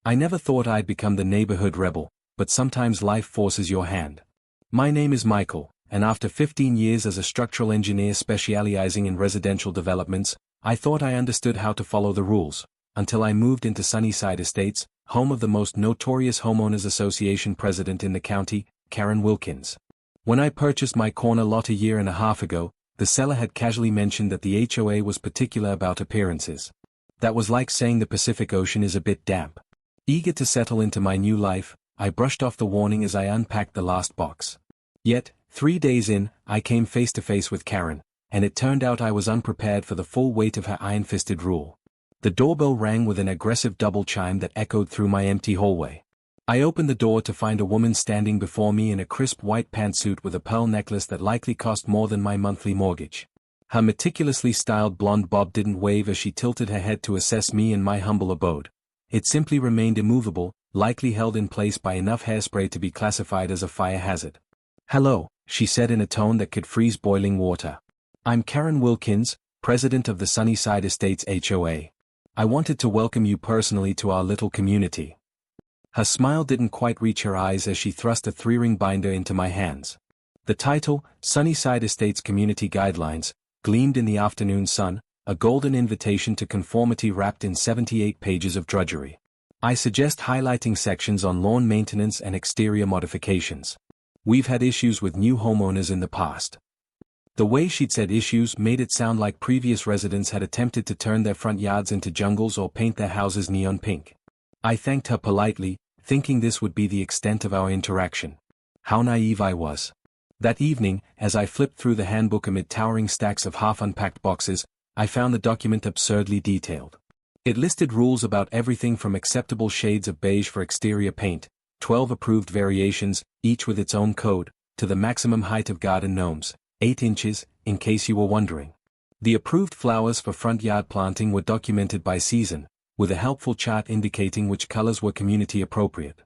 I never thought I'd become the neighborhood rebel, but sometimes life forces your hand. My name is Michael, and after 15 years as a structural engineer specializing in residential developments, I thought I understood how to follow the rules, until I moved into Sunnyside Estates, home of the most notorious homeowners association president in the county, Karen Wilkins. When I purchased my corner lot a year and a half ago, the seller had casually mentioned that the HOA was particular about appearances. That was like saying the Pacific Ocean is a bit damp. Eager to settle into my new life, I brushed off the warning as I unpacked the last box. Yet, 3 days in, I came face to face with Karen, and it turned out I was unprepared for the full weight of her iron-fisted rule. The doorbell rang with an aggressive double chime that echoed through my empty hallway. I opened the door to find a woman standing before me in a crisp white pantsuit with a pearl necklace that likely cost more than my monthly mortgage. Her meticulously styled blonde bob didn't wave as she tilted her head to assess me and my humble abode. It simply remained immovable, likely held in place by enough hairspray to be classified as a fire hazard. "Hello," she said in a tone that could freeze boiling water. "I'm Karen Wilkins, president of the Sunnyside Estates HOA. I wanted to welcome you personally to our little community." Her smile didn't quite reach her eyes as she thrust a 3-ring binder into my hands. The title, Sunnyside Estates Community Guidelines, gleamed in the afternoon sun, a golden invitation to conformity wrapped in 78 pages of drudgery. I suggest highlighting sections on lawn maintenance and exterior modifications. We've had issues with new homeowners in the past. The way she'd said issues made it sound like previous residents had attempted to turn their front yards into jungles or paint their houses neon pink. I thanked her politely, thinking this would be the extent of our interaction. How naive I was. That evening, as I flipped through the handbook amid towering stacks of half-unpacked boxes, I found the document absurdly detailed. It listed rules about everything from acceptable shades of beige for exterior paint, 12 approved variations, each with its own code, to the maximum height of garden gnomes, 8 inches, in case you were wondering. The approved flowers for front yard planting were documented by season, with a helpful chart indicating which colors were community appropriate.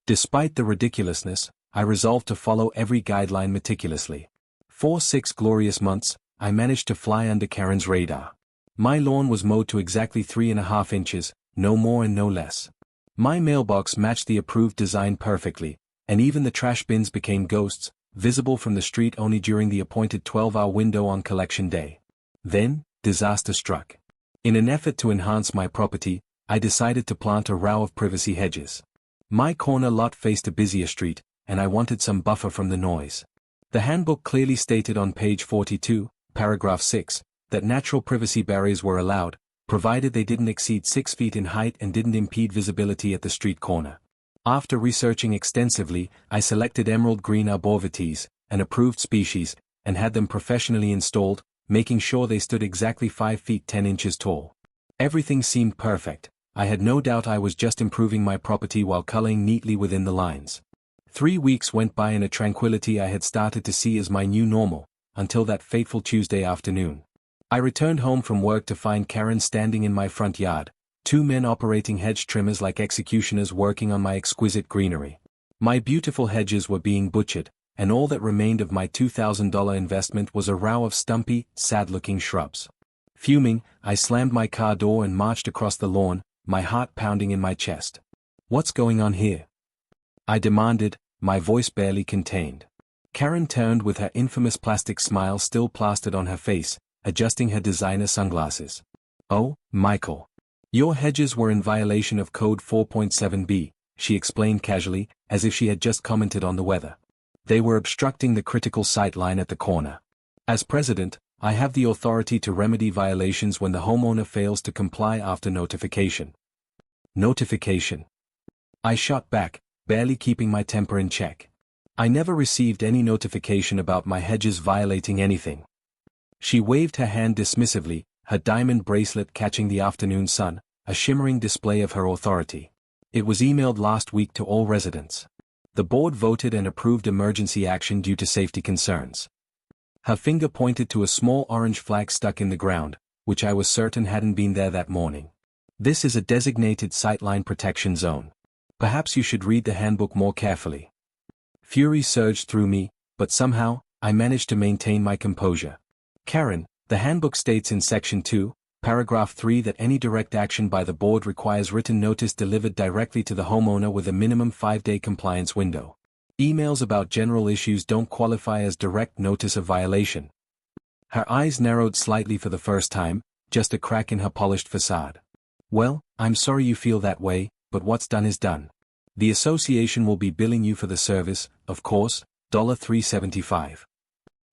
Despite the ridiculousness, I resolved to follow every guideline meticulously. For 6 glorious months, I managed to fly under Karen's radar. My lawn was mowed to exactly 3.5 inches, no more and no less. My mailbox matched the approved design perfectly, and even the trash bins became ghosts, visible from the street only during the appointed 12-hour window on collection day. Then, disaster struck. In an effort to enhance my property, I decided to plant a row of privacy hedges. My corner lot faced a busier street, and I wanted some buffer from the noise. The handbook clearly stated on page 42, paragraph 6, that natural privacy barriers were allowed, provided they didn't exceed 6 feet in height and didn't impede visibility at the street corner. After researching extensively, I selected emerald green arborvitaes, an approved species, and had them professionally installed, making sure they stood exactly 5 feet 10 inches tall. Everything seemed perfect. I had no doubt I was just improving my property while culling neatly within the lines. 3 weeks went by in a tranquility I had started to see as my new normal, until that fateful Tuesday afternoon. I returned home from work to find Karen standing in my front yard, 2 men operating hedge trimmers like executioners working on my exquisite greenery. My beautiful hedges were being butchered, and all that remained of my $2,000 investment was a row of stumpy, sad-looking shrubs. Fuming, I slammed my car door and marched across the lawn, my heart pounding in my chest. "What's going on here?" I demanded, my voice barely contained. Karen turned with her infamous plastic smile still plastered on her face, adjusting her designer sunglasses. "Oh, Michael. Your hedges were in violation of Code 4.7b, she explained casually, as if she had just commented on the weather. They were obstructing the critical sight line at the corner. As president, I have the authority to remedy violations when the homeowner fails to comply after notification." Notification? I shot back, barely keeping my temper in check. I never received any notification about my hedges violating anything. She waved her hand dismissively, her diamond bracelet catching the afternoon sun, a shimmering display of her authority. "It was emailed last week to all residents. The board voted and approved emergency action due to safety concerns." Her finger pointed to a small orange flag stuck in the ground, which I was certain hadn't been there that morning. "This is a designated sightline protection zone. Perhaps you should read the handbook more carefully." Fury surged through me, but somehow, I managed to maintain my composure. "Karen, the handbook states in Section 2, Paragraph 3 that any direct action by the board requires written notice delivered directly to the homeowner with a minimum 5-day compliance window. Emails about general issues don't qualify as direct notice of violation. Her eyes narrowed slightly for the first time, just a crack in her polished facade. Well, I'm sorry you feel that way, but what's done is done. The association will be billing you for the service, of course, $375.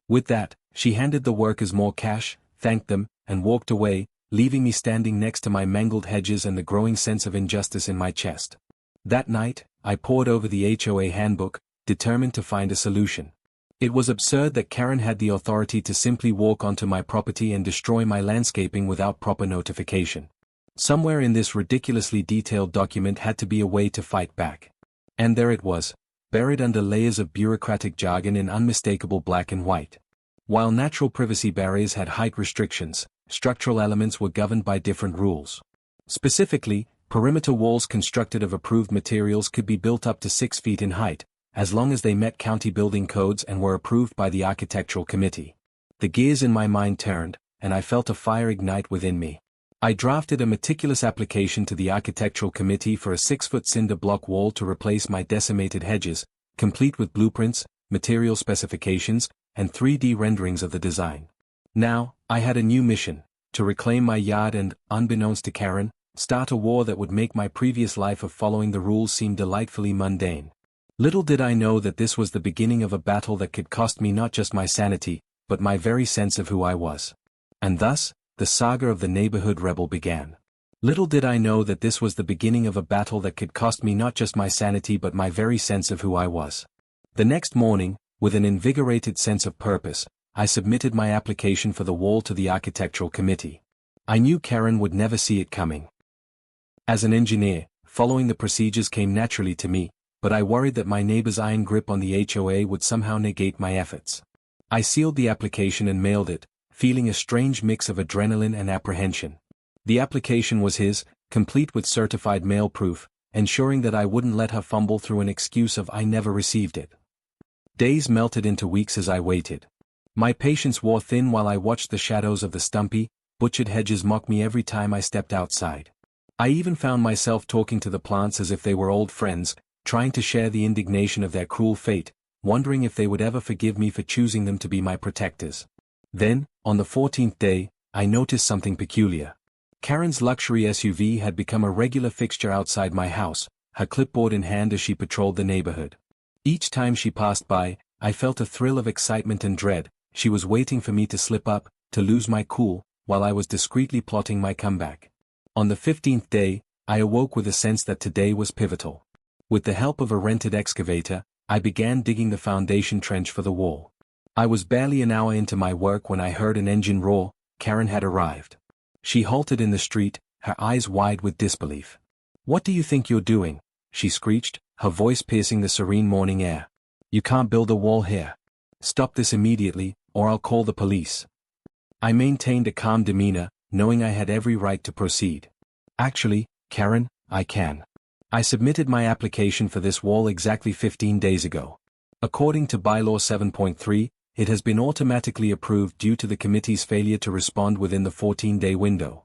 With that, she handed the workers more cash, thanked them, and walked away, leaving me standing next to my mangled Hedges and the growing sense of injustice in my chest. That night, I pored over the HOA handbook, determined to find a solution. It was absurd that Karen had the authority to simply walk onto my property and destroy my landscaping without proper notification. Somewhere in this ridiculously detailed document had to be a way to fight back. And there it was, buried under layers of bureaucratic jargon in unmistakable black and white. While natural privacy barriers had height restrictions, structural elements were governed by different rules. Specifically, perimeter walls constructed of approved materials could be built up to 6 feet in height, as long as they met county building codes and were approved by the architectural committee. The gears in my mind turned, and I felt a fire ignite within me. I drafted a meticulous application to the architectural committee for a 6-foot cinder block wall to replace my decimated hedges, complete with blueprints, material specifications, and 3D renderings of the design. Now, I had a new mission: to reclaim my yard and, unbeknownst to Karen, start a war that would make my previous life of following the rules seem delightfully mundane. Little did I know that this was the beginning of a battle that could cost me not just my sanity, but my very sense of who I was. And thus, the saga of the neighborhood rebel began. Little did I know that this was the beginning of a battle that could cost me not just my sanity but my very sense of who I was. The next morning, with an invigorated sense of purpose, I submitted my application for the wall to the architectural committee. I knew Karen would never see it coming. As an engineer, following the procedures came naturally to me, but I worried that my neighbor's iron grip on the HOA would somehow negate my efforts. I sealed the application and mailed it, feeling a strange mix of adrenaline and apprehension. The application was his, complete with certified mail proof, ensuring that I wouldn't let her fumble through an excuse of "I never received it." Days melted into weeks as I waited. My patience wore thin while I watched the shadows of the stumpy, butchered hedges mock me every time I stepped outside. I even found myself talking to the plants as if they were old friends, trying to share the indignation of their cruel fate, wondering if they would ever forgive me for choosing them to be my protectors. Then, on the 14th day, I noticed something peculiar. Karen's luxury SUV had become a regular fixture outside my house, her clipboard in hand as she patrolled the neighborhood. Each time she passed by, I felt a thrill of excitement and dread. She was waiting for me to slip up, to lose my cool, while I was discreetly plotting my comeback. On the 15th day, I awoke with a sense that today was pivotal. With the help of a rented excavator, I began digging the foundation trench for the wall. I was barely an hour into my work when I heard an engine roar. Karen had arrived. She halted in the street, her eyes wide with disbelief. "What do you think you're doing?" she screeched, her voice piercing the serene morning air. "You can't build a wall here. Stop this immediately, or I'll call the police." I maintained a calm demeanor, knowing I had every right to proceed. "Actually, Karen, I can. I submitted my application for this wall exactly 15 days ago. According to Bylaw 7.3, it has been automatically approved due to the committee's failure to respond within the 14-day window."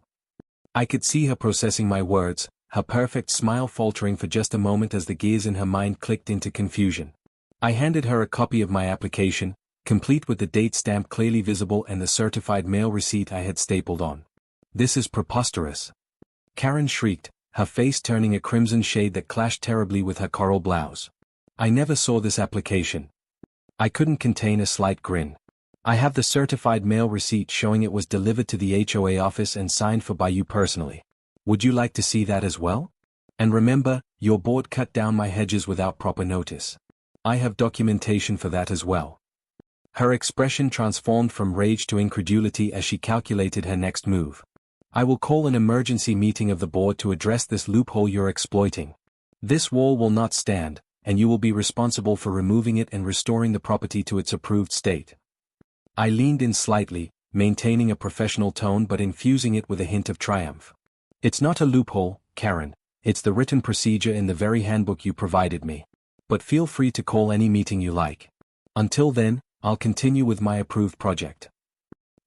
I could see her processing my words, her perfect smile faltering for just a moment as the gears in her mind clicked into confusion. I handed her a copy of my application, complete with the date stamp clearly visible and the certified mail receipt I had stapled on. "This is preposterous," Karen shrieked, her face turning a crimson shade that clashed terribly with her coral blouse. "I never saw this application." I couldn't contain a slight grin. "I have the certified mail receipt showing it was delivered to the HOA office and signed for by you personally. Would you like to see that as well? And remember, your board cut down my hedges without proper notice. I have documentation for that as well." Her expression transformed from rage to incredulity as she calculated her next move. "I will call an emergency meeting of the board to address this loophole you're exploiting. This wall will not stand, and you will be responsible for removing it and restoring the property to its approved state." I leaned in slightly, maintaining a professional tone but infusing it with a hint of triumph. "It's not a loophole, Karen, it's the written procedure in the very handbook you provided me. But feel free to call any meeting you like. Until then, I'll continue with my approved project."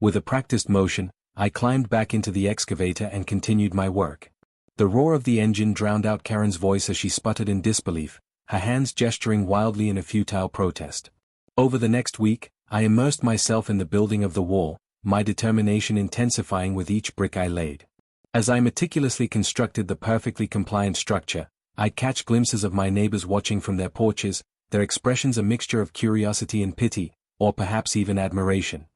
With a practiced motion, I climbed back into the excavator and continued my work. The roar of the engine drowned out Karen's voice as she sputtered in disbelief, her hands gesturing wildly in a futile protest. Over the next week, I immersed myself in the building of the wall, my determination intensifying with each brick I laid. As I meticulously constructed the perfectly compliant structure, I'd catch glimpses of my neighbors watching from their porches, their expressions a mixture of curiosity and pity, or perhaps even admiration.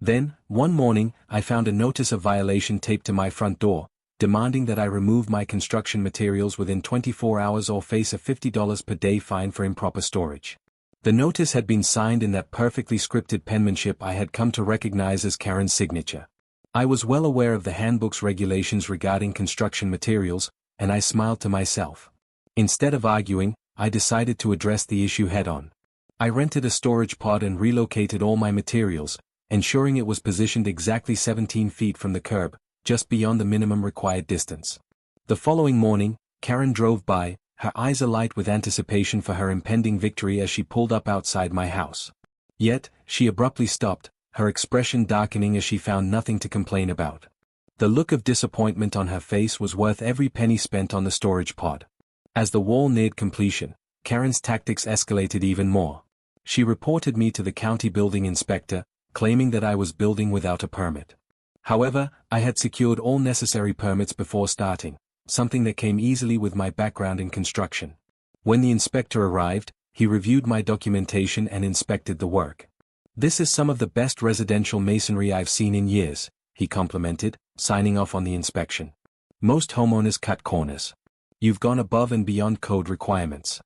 Then, one morning, I found a notice of violation taped to my front door, demanding that I remove my construction materials within 24 hours or face a $50 per day fine for improper storage. The notice had been signed in that perfectly scripted penmanship I had come to recognize as Karen's signature. I was well aware of the handbook's regulations regarding construction materials, and I smiled to myself. Instead of arguing, I decided to address the issue head-on. I rented a storage pod and relocated all my materials, ensuring it was positioned exactly 17 feet from the curb, just beyond the minimum required distance. The following morning, Karen drove by, her eyes alight with anticipation for her impending victory as she pulled up outside my house. Yet, she abruptly stopped, her expression darkening as she found nothing to complain about. The look of disappointment on her face was worth every penny spent on the storage pod. As the wall neared completion, Karen's tactics escalated even more. She reported me to the county building inspector, claiming that I was building without a permit. However, I had secured all necessary permits before starting, something that came easily with my background in construction. When the inspector arrived, he reviewed my documentation and inspected the work. "This is some of the best residential masonry I've seen in years," he complimented, signing off on the inspection. "Most homeowners cut corners. You've gone above and beyond code requirements."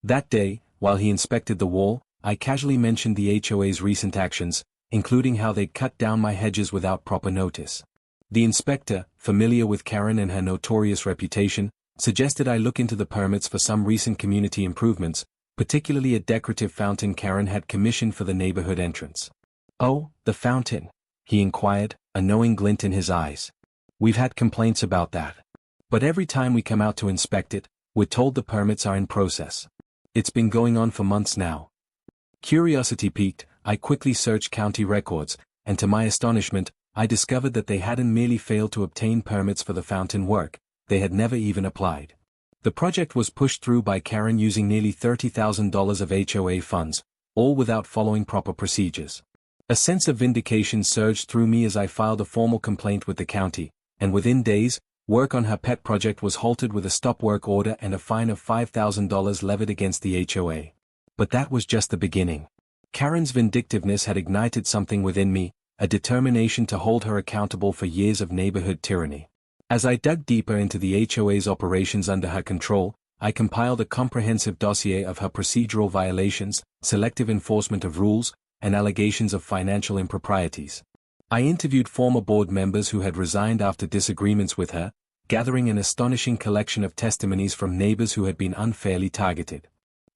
That day, while he inspected the wall, I casually mentioned the HOA's recent actions, including how they'd cut down my hedges without proper notice. The inspector, familiar with Karen and her notorious reputation, suggested I look into the permits for some recent community improvements, particularly a decorative fountain Karen had commissioned for the neighborhood entrance. "Oh, the fountain?" he inquired, a knowing glint in his eyes. "We've had complaints about that. But every time we come out to inspect it, we're told the permits are in process. It's been going on for months now." Curiosity piqued, I quickly searched county records, and to my astonishment, I discovered that they hadn't merely failed to obtain permits for the fountain work, they had never even applied. The project was pushed through by Karen using nearly $30,000 of HOA funds, all without following proper procedures. A sense of vindication surged through me as I filed a formal complaint with the county, and within days, work on her pet project was halted with a stop work order and a fine of $5,000 levied against the HOA. But that was just the beginning. Karen's vindictiveness had ignited something within me, a determination to hold her accountable for years of neighborhood tyranny. As I dug deeper into the HOA's operations under her control, I compiled a comprehensive dossier of her procedural violations, selective enforcement of rules, and allegations of financial improprieties. I interviewed former board members who had resigned after disagreements with her, gathering an astonishing collection of testimonies from neighbors who had been unfairly targeted.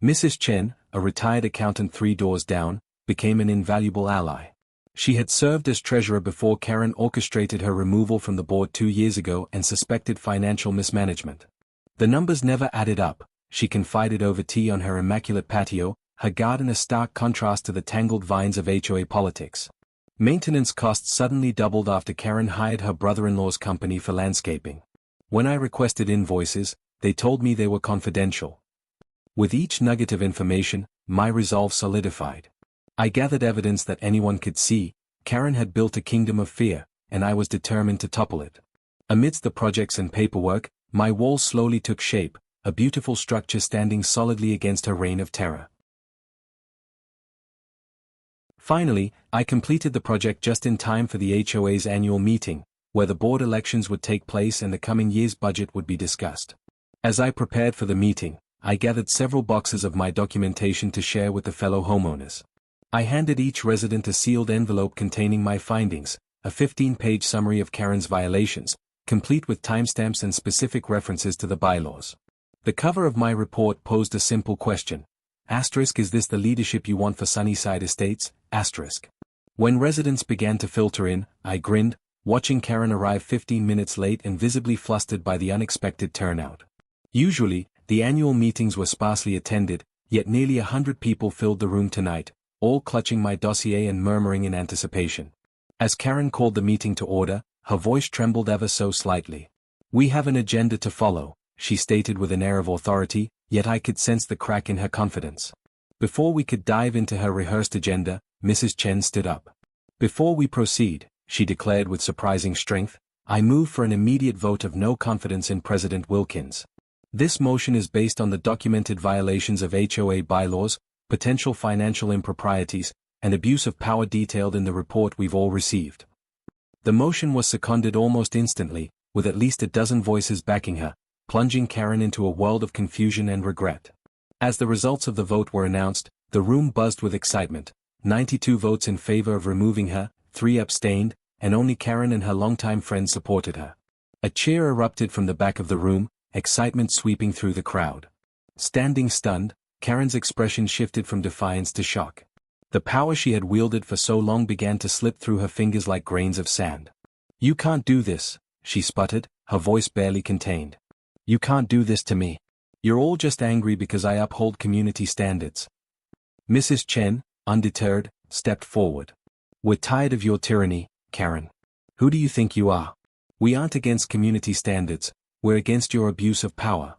Mrs. Chen, a retired accountant 3 doors down, became an invaluable ally. She had served as treasurer before Karen orchestrated her removal from the board 2 years ago and suspected financial mismanagement. The numbers never added up, she confided over tea on her immaculate patio, her garden a stark contrast to the tangled vines of HOA politics. Maintenance costs suddenly doubled after Karen hired her brother-in-law's company for landscaping. When I requested invoices, they told me they were confidential. With each nugget of information, my resolve solidified. I gathered evidence that anyone could see. Karen had built a kingdom of fear, and I was determined to topple it. Amidst the projects and paperwork, my walls slowly took shape, a beautiful structure standing solidly against her reign of terror. Finally, I completed the project just in time for the HOA's annual meeting, where the board elections would take place and the coming year's budget would be discussed. As I prepared for the meeting, I gathered several boxes of my documentation to share with the fellow homeowners. I handed each resident a sealed envelope containing my findings, a 15-page summary of Karen's violations, complete with timestamps and specific references to the bylaws. The cover of my report posed a simple question. Is this the leadership you want for Sunnyside Estates? When residents began to filter in, I grinned, watching Karen arrive 15 minutes late and visibly flustered by the unexpected turnout. Usually, the annual meetings were sparsely attended, yet nearly 100 people filled the room tonight, all clutching my dossier and murmuring in anticipation. As Karen called the meeting to order, her voice trembled ever so slightly. "We have an agenda to follow," she stated with an air of authority, yet I could sense the crack in her confidence. Before we could dive into her rehearsed agenda, Mrs. Chen stood up. "Before we proceed," she declared with surprising strength, "I move for an immediate vote of no confidence in President Wilkins. This motion is based on the documented violations of HOA bylaws, potential financial improprieties, and abuse of power detailed in the report we've all received." The motion was seconded almost instantly, with at least a dozen voices backing her, plunging Karen into a world of confusion and regret. As the results of the vote were announced, the room buzzed with excitement. 92 votes in favor of removing her, 3 abstained, and only Karen and her longtime friends supported her. A cheer erupted from the back of the room, excitement sweeping through the crowd. Standing stunned, Karen's expression shifted from defiance to shock. The power she had wielded for so long began to slip through her fingers like grains of sand. "You can't do this," she sputtered, her voice barely contained. "You can't do this to me. You're all just angry because I uphold community standards." Mrs. Chen, undeterred, stepped forward. "We're tired of your tyranny, Karen. Who do you think you are? We aren't against community standards, we're against your abuse of power."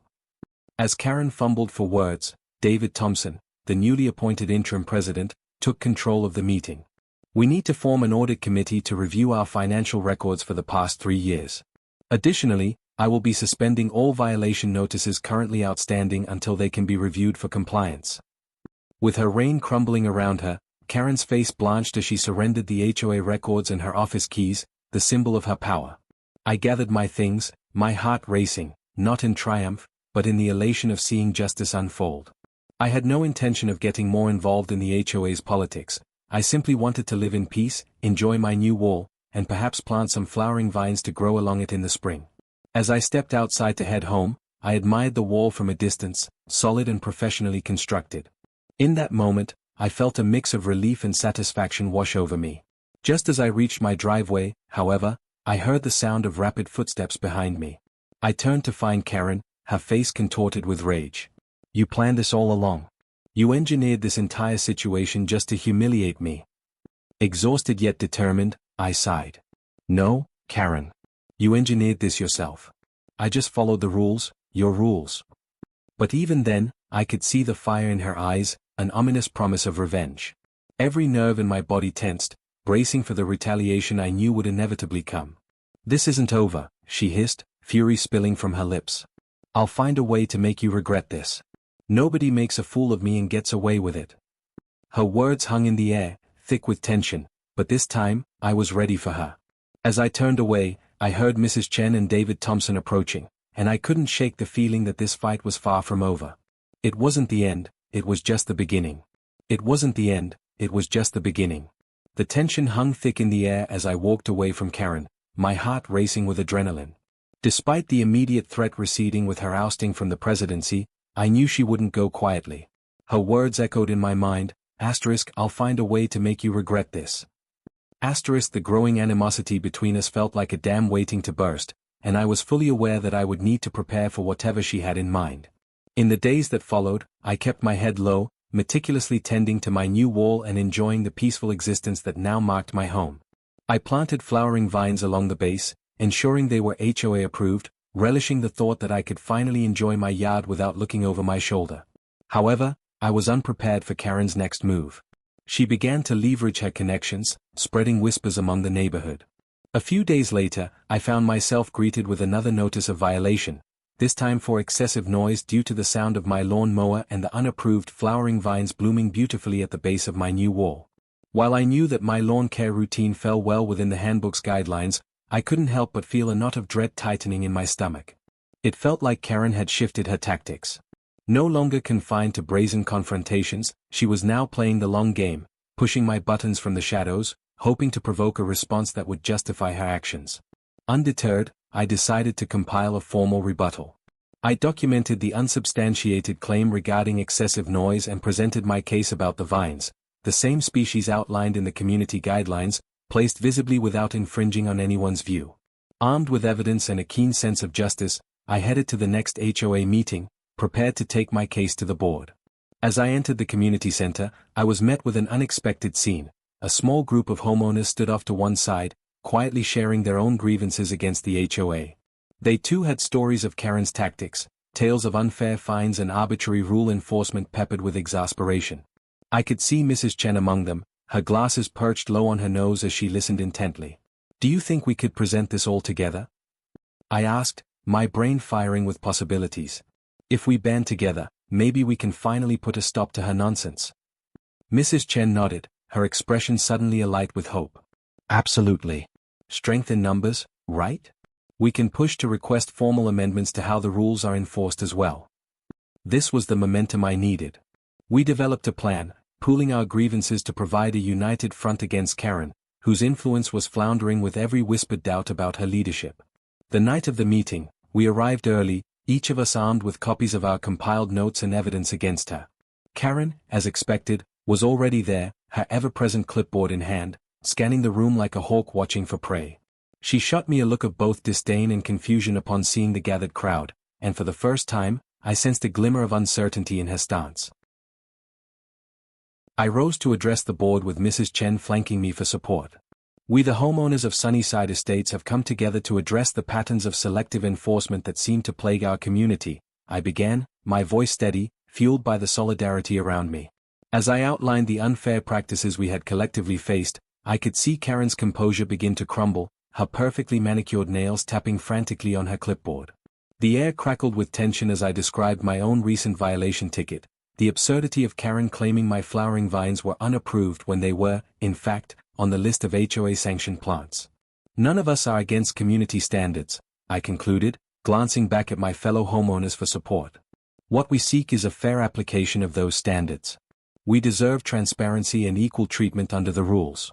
As Karen fumbled for words, David Thompson, the newly appointed interim president, took control of the meeting. "We need to form an audit committee to review our financial records for the past 3 years. Additionally, I will be suspending all violation notices currently outstanding until they can be reviewed for compliance." With her reign crumbling around her, Karen's face blanched as she surrendered the HOA records and her office keys, the symbol of her power. I gathered my things, my heart racing, not in triumph, but in the elation of seeing justice unfold. I had no intention of getting more involved in the HOA's politics. I simply wanted to live in peace, enjoy my new wall, and perhaps plant some flowering vines to grow along it in the spring. As I stepped outside to head home, I admired the wall from a distance, solid and professionally constructed. In that moment, I felt a mix of relief and satisfaction wash over me. Just as I reached my driveway, however, I heard the sound of rapid footsteps behind me. I turned to find Karen, her face contorted with rage. "You planned this all along. You engineered this entire situation just to humiliate me." Exhausted yet determined, I sighed. "No, Karen. You engineered this yourself. I just followed the rules, your rules." But even then, I could see the fire in her eyes, an ominous promise of revenge. Every nerve in my body tensed, bracing for the retaliation I knew would inevitably come. "This isn't over," she hissed, fury spilling from her lips. "I'll find a way to make you regret this. Nobody makes a fool of me and gets away with it." Her words hung in the air, thick with tension, but this time, I was ready for her. As I turned away, I heard Mrs. Chen and David Thompson approaching, and I couldn't shake the feeling that this fight was far from over. It wasn't the end, it was just the beginning. It wasn't the end, it was just the beginning. The tension hung thick in the air as I walked away from Karen, my heart racing with adrenaline. Despite the immediate threat receding with her ousting from the presidency, I knew she wouldn't go quietly. Her words echoed in my mind, "I'll find a way to make you regret this." The growing animosity between us felt like a dam waiting to burst, and I was fully aware that I would need to prepare for whatever she had in mind. In the days that followed, I kept my head low, meticulously tending to my new wall and enjoying the peaceful existence that now marked my home. I planted flowering vines along the base, ensuring they were HOA approved, relishing the thought that I could finally enjoy my yard without looking over my shoulder. However, I was unprepared for Karen's next move. She began to leverage her connections, spreading whispers among the neighborhood. A few days later, I found myself greeted with another notice of violation, this time for excessive noise due to the sound of my lawn mower and the unapproved flowering vines blooming beautifully at the base of my new wall. While I knew that my lawn care routine fell well within the handbook's guidelines, I couldn't help but feel a knot of dread tightening in my stomach. It felt like Karen had shifted her tactics. No longer confined to brazen confrontations, she was now playing the long game, pushing my buttons from the shadows, hoping to provoke a response that would justify her actions. Undeterred, I decided to compile a formal rebuttal. I documented the unsubstantiated claim regarding excessive noise and presented my case about the vines, the same species outlined in the community guidelines, placed visibly without infringing on anyone's view. Armed with evidence and a keen sense of justice, I headed to the next HOA meeting, prepared to take my case to the board. As I entered the community center, I was met with an unexpected scene. A small group of homeowners stood off to one side, quietly sharing their own grievances against the HOA. They too had stories of Karen's tactics, tales of unfair fines and arbitrary rule enforcement peppered with exasperation. I could see Mrs. Chen among them, her glasses perched low on her nose as she listened intently. "Do you think we could present this all together?" I asked, my brain firing with possibilities. "If we band together, maybe we can finally put a stop to her nonsense." Mrs. Chen nodded, her expression suddenly alight with hope. "Absolutely. Strength in numbers, right? We can push to request formal amendments to how the rules are enforced as well." This was the momentum I needed. We developed a plan, pooling our grievances to provide a united front against Karen, whose influence was floundering with every whispered doubt about her leadership. The night of the meeting, we arrived early, each of us armed with copies of our compiled notes and evidence against her. Karen, as expected, was already there, her ever-present clipboard in hand, scanning the room like a hawk watching for prey. She shot me a look of both disdain and confusion upon seeing the gathered crowd, and for the first time, I sensed a glimmer of uncertainty in her stance. I rose to address the board with Mrs. Chen flanking me for support. "We the homeowners of Sunnyside Estates have come together to address the patterns of selective enforcement that seem to plague our community," I began, my voice steady, fueled by the solidarity around me. As I outlined the unfair practices we had collectively faced, I could see Karen's composure begin to crumble, her perfectly manicured nails tapping frantically on her clipboard. The air crackled with tension as I described my own recent violation ticket, the absurdity of Karen claiming my flowering vines were unapproved when they were, in fact, on the list of HOA-sanctioned plants. "None of us are against community standards," I concluded, glancing back at my fellow homeowners for support. "What we seek is a fair application of those standards. We deserve transparency and equal treatment under the rules."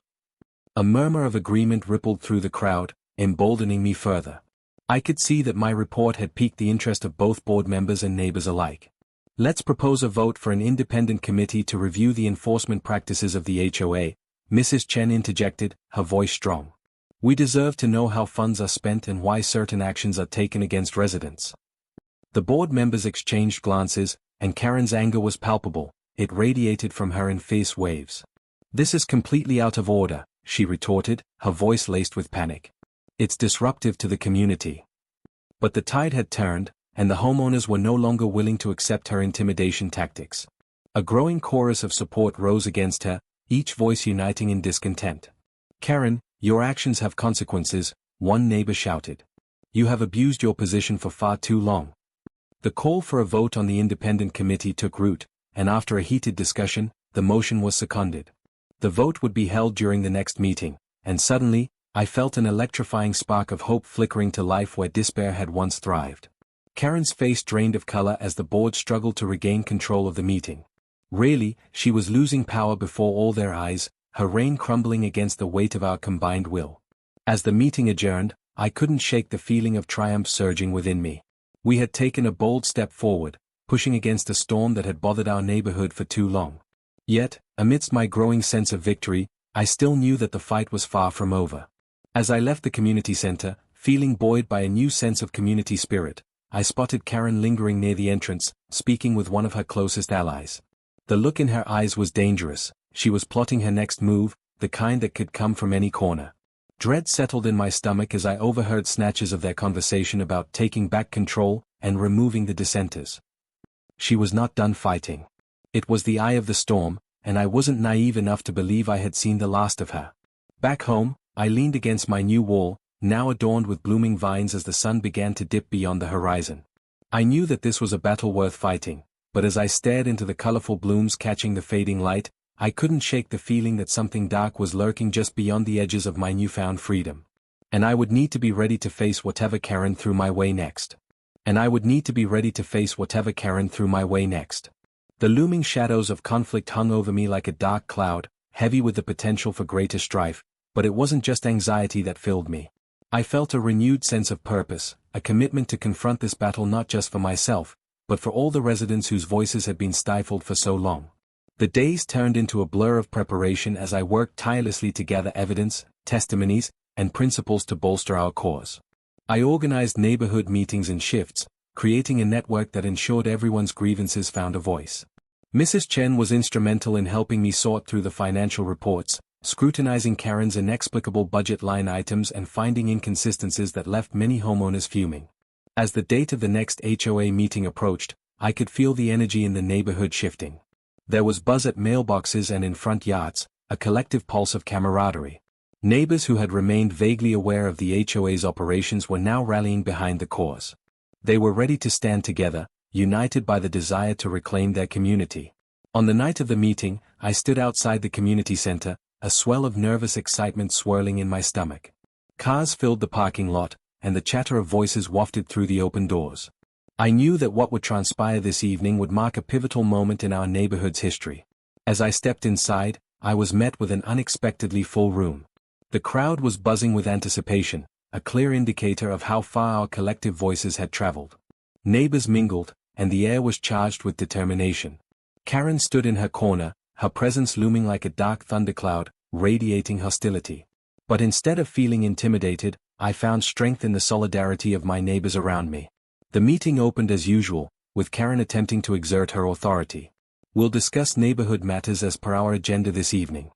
A murmur of agreement rippled through the crowd, emboldening me further. I could see that my report had piqued the interest of both board members and neighbors alike. "Let's propose a vote for an independent committee to review the enforcement practices of the HOA," Mrs. Chen interjected, her voice strong. "We deserve to know how funds are spent and why certain actions are taken against residents." The board members exchanged glances, and Karen's anger was palpable, it radiated from her in fierce waves. "This is completely out of order," she retorted, her voice laced with panic. "It's disruptive to the community." But the tide had turned, and the homeowners were no longer willing to accept her intimidation tactics. A growing chorus of support rose against her, each voice uniting in discontent. "Karen, your actions have consequences," one neighbor shouted. "You have abused your position for far too long." The call for a vote on the independent committee took root, and after a heated discussion, the motion was seconded. The vote would be held during the next meeting, and suddenly, I felt an electrifying spark of hope flickering to life where despair had once thrived. Karen's face drained of color as the board struggled to regain control of the meeting. Really, she was losing power before all their eyes, her reign crumbling against the weight of our combined will. As the meeting adjourned, I couldn't shake the feeling of triumph surging within me. We had taken a bold step forward, pushing against a storm that had bothered our neighborhood for too long. Yet, amidst my growing sense of victory, I still knew that the fight was far from over. As I left the community center, feeling buoyed by a new sense of community spirit, I spotted Karen lingering near the entrance, speaking with one of her closest allies. The look in her eyes was dangerous, she was plotting her next move, the kind that could come from any corner. Dread settled in my stomach as I overheard snatches of their conversation about taking back control and removing the dissenters. She was not done fighting. It was the eye of the storm, and I wasn't naive enough to believe I had seen the last of her. Back home, I leaned against my new wall, now adorned with blooming vines as the sun began to dip beyond the horizon. I knew that this was a battle worth fighting, but as I stared into the colorful blooms catching the fading light, I couldn't shake the feeling that something dark was lurking just beyond the edges of my newfound freedom. And I would need to be ready to face whatever Karen threw my way next. The looming shadows of conflict hung over me like a dark cloud, heavy with the potential for greater strife, but it wasn't just anxiety that filled me. I felt a renewed sense of purpose, a commitment to confront this battle not just for myself, but for all the residents whose voices had been stifled for so long. The days turned into a blur of preparation as I worked tirelessly to gather evidence, testimonies, and principles to bolster our cause. I organized neighborhood meetings in shifts, creating a network that ensured everyone's grievances found a voice. Mrs. Chen was instrumental in helping me sort through the financial reports, scrutinizing Karen's inexplicable budget line items and finding inconsistencies that left many homeowners fuming. As the date of the next HOA meeting approached, I could feel the energy in the neighborhood shifting. There was buzz at mailboxes and in front yards, a collective pulse of camaraderie. Neighbors who had remained vaguely aware of the HOA's operations were now rallying behind the cause. They were ready to stand together, united by the desire to reclaim their community. On the night of the meeting, I stood outside the community center, a swell of nervous excitement swirling in my stomach. Cars filled the parking lot, and the chatter of voices wafted through the open doors. I knew that what would transpire this evening would mark a pivotal moment in our neighborhood's history. As I stepped inside, I was met with an unexpectedly full room. The crowd was buzzing with anticipation, a clear indicator of how far our collective voices had traveled. Neighbors mingled, and the air was charged with determination. Karen stood in her corner, her presence looming like a dark thundercloud, radiating hostility. But instead of feeling intimidated, I found strength in the solidarity of my neighbors around me. The meeting opened as usual, with Karen attempting to exert her authority. We'll discuss neighborhood matters as per our agenda this evening.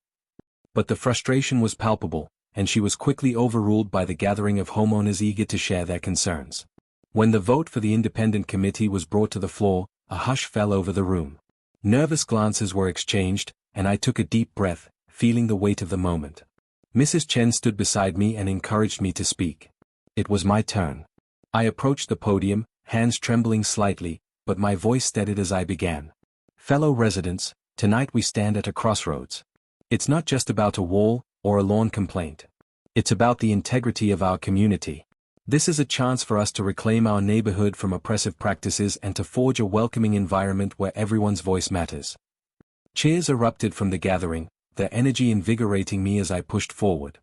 But the frustration was palpable, and she was quickly overruled by the gathering of homeowners eager to share their concerns. When the vote for the independent committee was brought to the floor, a hush fell over the room. Nervous glances were exchanged, and I took a deep breath, feeling the weight of the moment. Mrs. Chen stood beside me and encouraged me to speak. It was my turn. I approached the podium, hands trembling slightly, but my voice steadied as I began. Fellow residents, tonight we stand at a crossroads. It's not just about a wall or a lawn complaint. It's about the integrity of our community. This is a chance for us to reclaim our neighborhood from oppressive practices and to forge a welcoming environment where everyone's voice matters. Cheers erupted from the gathering, their energy invigorating me as I pushed forward.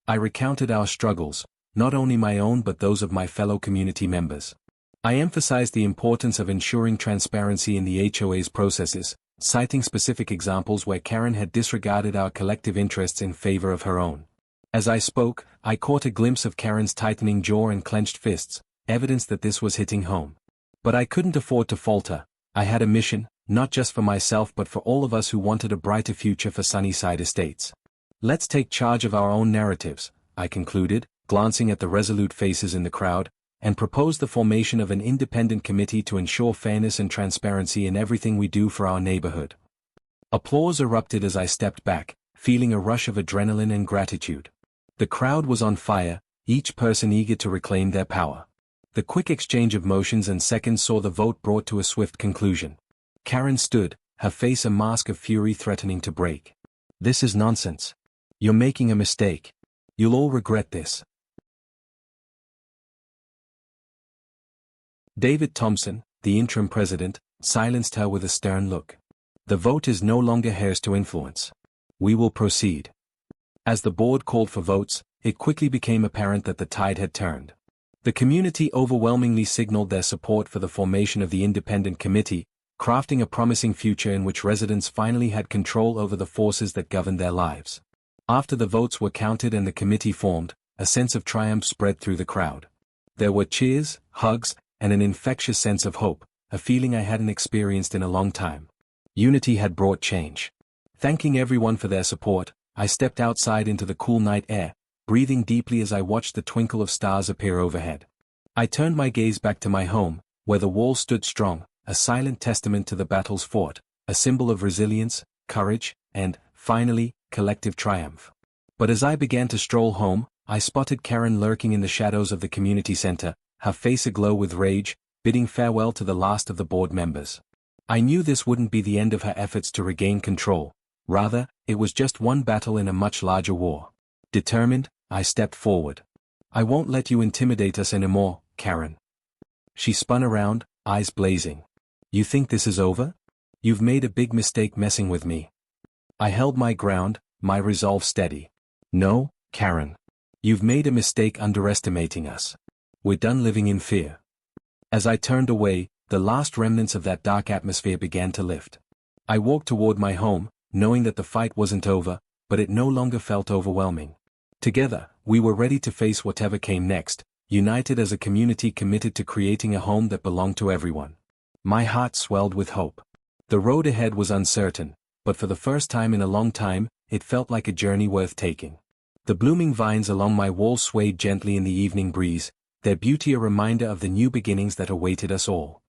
I recounted our struggles, not only my own but those of my fellow community members. I emphasized the importance of ensuring transparency in the HOA's processes, citing specific examples where Karen had disregarded our collective interests in favor of her own. As I spoke, I caught a glimpse of Karen's tightening jaw and clenched fists, evidence that this was hitting home. But I couldn't afford to falter. I had a mission, not just for myself but for all of us who wanted a brighter future for Sunnyside Estates. Let's take charge of our own narratives, I concluded, glancing at the resolute faces in the crowd, and proposed the formation of an independent committee to ensure fairness and transparency in everything we do for our neighborhood. Applause erupted as I stepped back, feeling a rush of adrenaline and gratitude. The crowd was on fire, each person eager to reclaim their power. The quick exchange of motions and seconds saw the vote brought to a swift conclusion. Karen stood, her face a mask of fury threatening to break. This is nonsense. You're making a mistake. You'll all regret this. David Thompson, the interim president, silenced her with a stern look. The vote is no longer hers to influence. We will proceed. As the board called for votes, it quickly became apparent that the tide had turned. The community overwhelmingly signaled their support for the formation of the independent committee, crafting a promising future in which residents finally had control over the forces that governed their lives. After the votes were counted and the committee formed, a sense of triumph spread through the crowd. There were cheers, hugs, and an infectious sense of hope, a feeling I hadn't experienced in a long time. Unity had brought change. Thanking everyone for their support, I stepped outside into the cool night air, breathing deeply as I watched the twinkle of stars appear overhead. I turned my gaze back to my home, where the wall stood strong, a silent testament to the battles fought, a symbol of resilience, courage, and, finally, collective triumph. But as I began to stroll home, I spotted Karen lurking in the shadows of the community center, her face aglow with rage, bidding farewell to the last of the board members. I knew this wouldn't be the end of her efforts to regain control. Rather, it was just one battle in a much larger war. Determined, I stepped forward. I won't let you intimidate us anymore, Karen. She spun around, eyes blazing. You think this is over? You've made a big mistake messing with me. I held my ground, my resolve steady. No, Karen. You've made a mistake underestimating us. We're done living in fear. As I turned away, the last remnants of that dark atmosphere began to lift. I walked toward my home, knowing that the fight wasn't over, but it no longer felt overwhelming. Together, we were ready to face whatever came next, united as a community committed to creating a home that belonged to everyone. My heart swelled with hope. The road ahead was uncertain, but for the first time in a long time, it felt like a journey worth taking. The blooming vines along my wall swayed gently in the evening breeze, their beauty a reminder of the new beginnings that awaited us all.